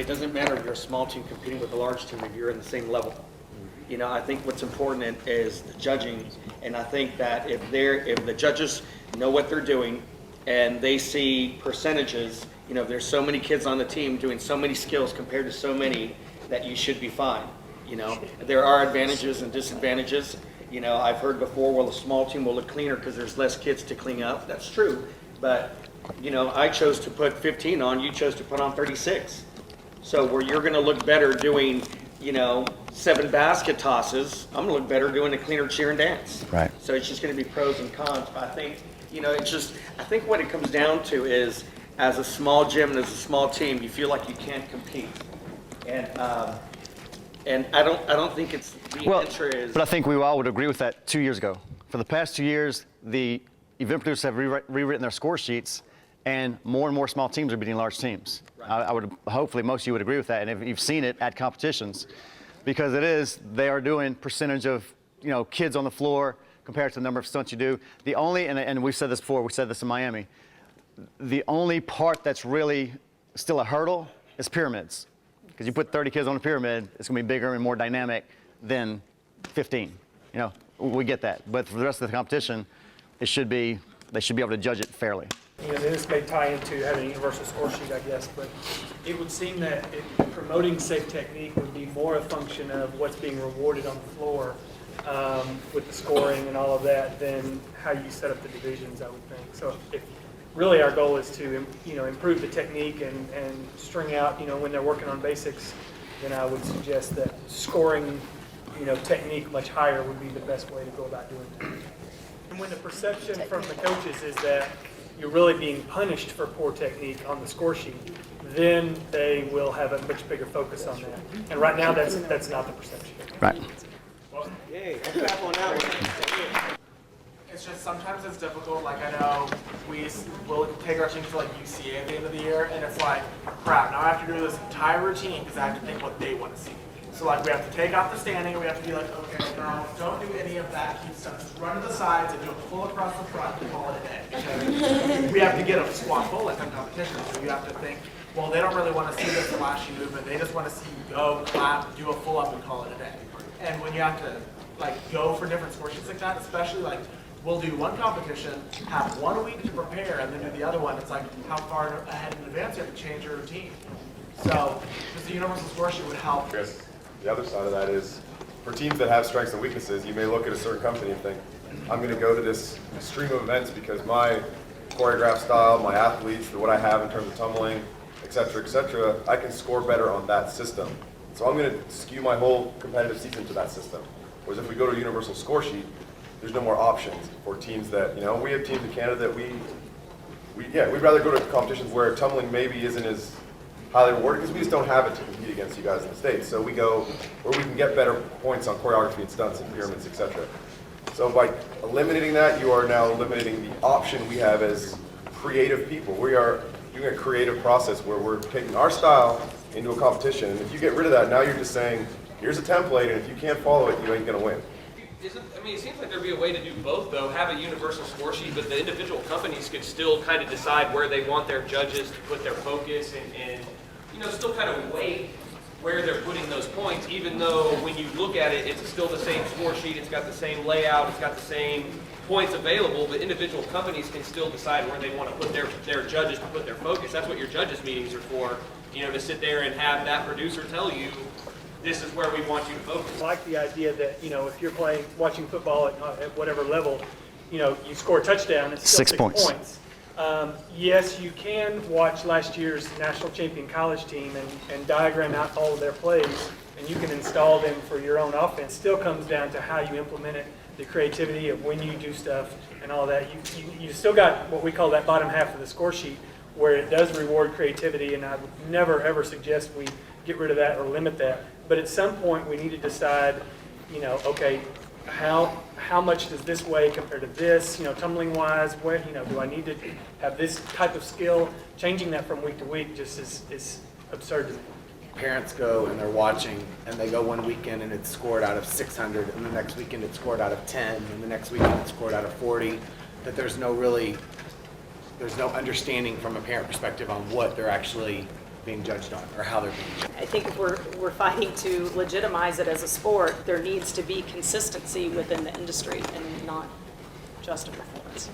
it doesn't matter if you're a small team competing with a large team if you're in the same level. You know, I think what's important is the judging, and I think that if the judges know what they're doing and they see percentages, you know, if there's so many kids on the team doing so many skills compared to so many, that you should be fine. You know, there are advantages and disadvantages. You know, I've heard before, well, a small team will look cleaner because there's less kids to clean up. That's true, but you know, I chose to put 15 on, you chose to put on 36. So where you're going to look better doing, you know, 7 basket tosses, I'm going to look better doing a cleaner cheer and dance. Right. So it's just going to be pros and cons. But I think, you know, it's just, I think what it comes down to is, as a small gym and as a small team, you feel like you can't compete. And I don't think it's the answer is. But I think we all would agree with that 2 years ago. For the past 2 years, the event producers have rewritten their score sheets, and more small teams are beating large teams. Right. I would, hopefully most of you would agree with that, and if you've seen it at competitions, because they are doing percentage of, you know, kids on the floor compared to the number of stunts you do. The only, and we've said this before, we said this in Miami, the only part that's really still a hurdle is pyramids. Because you put 30 kids on a pyramid, it's going to be bigger and more dynamic than 15. You know, we get that. But for the rest of the competition, they should be able to judge it fairly. You know, this may tie into having a universal score sheet, I guess, but it would seem that promoting safe technique would be more a function of what's being rewarded on the floor with the scoring and all of that than how you set up the divisions, I would think. So if really our goal is to, you know, improve the technique and string out, you know, when they're working on basics, then I would suggest that scoring, you know, technique much higher would be the best way to go about doing that. And when the perception from the coaches is that you're really being punished for poor technique on the score sheet, then they will have a much bigger focus on that. And right now, that's not the perception. Right. Yay, I'll clap on that one. It's just sometimes it's difficult. Like I know we'll take our team to like UCA at the end of the year, and it's like, crap, now I have to do this entire routine because I have to think what they want to see. So like we have to take out the standing, and we have to be like, okay, girl, don't do any of that cute stuff. Just run to the sides and do a pull across the front and call it a day. Because we have to get a squat pull like on competition. So you have to think, well, they don't really want to see this flashy movement. They just want to see you go, clap, do a pull up, and call it a day. And when you have to like go for different score sheets like that, especially like we'll do one competition, have 1 week to prepare, and then do the other one. It's like how far ahead in advance you have to change your routine. So just the universal score sheet would help. Chris, the other side of that is, for teams that have strengths and weaknesses, you may look at a certain company and think, I'm going to go to this stream of events because my choreographed style, my athletes, what I have in terms of tumbling, et cetera, I can score better on that system. So I'm going to skew my whole competitive season to that system. Whereas if we go to a universal score sheet, there's no more options for teams that, you know, we have teams in Canada that we'd rather go to competitions where tumbling maybe isn't as highly rewarded because we just don't have it to compete against you guys in the States. So we go where we can get better points on choreography and stunts and pyramids, et cetera. So by eliminating that, you are now eliminating the option we have as creative people. We are doing a creative process where we're taking our style into a competition. And if you get rid of that, now you're just saying, here's a template, and if you can't follow it, you ain't going to win. I mean, it seems like there'd be a way to do both, though. Have a universal score sheet, but the individual companies could still kind of decide where they want their judges to put their focus and you know, still kind of weight where they're putting those points, even though when you look at it, it's still the same score sheet, it's got the same layout, it's got the same points available, but individual companies can still decide where they want to put their judges to put their focus. That's what your judges meetings are for, you know, to sit there and have that producer tell you, this is where we want you to focus. I like the idea that, you know, if you're watching football at whatever level, you know, you score a touchdown, it's still 6 points. Yes, you can watch last year's national champion college team and diagram out all of their plays, and you can install them for your own offense. Still comes down to how you implement it, the creativity of when you do stuff and all that. You still got what we call that bottom half of the score sheet where it does reward creativity, and I would never ever suggest we get rid of that or limit that. But at some point we need to decide, you know, okay, how much does this weigh compared to this, you know, tumbling wise, where, you know, do I need to have this type of skill? Changing that from week to week just is absurd to me. Parents go and they're watching, and they go one weekend and it's scored out of 600, and the next weekend it's scored out of 10, and the next weekend it's scored out of 40, that there's no understanding from a parent perspective on what they're actually being judged on, or how they're being judged. I think if we're fighting to legitimize it as a sport, there needs to be consistency within the industry and not just a performance.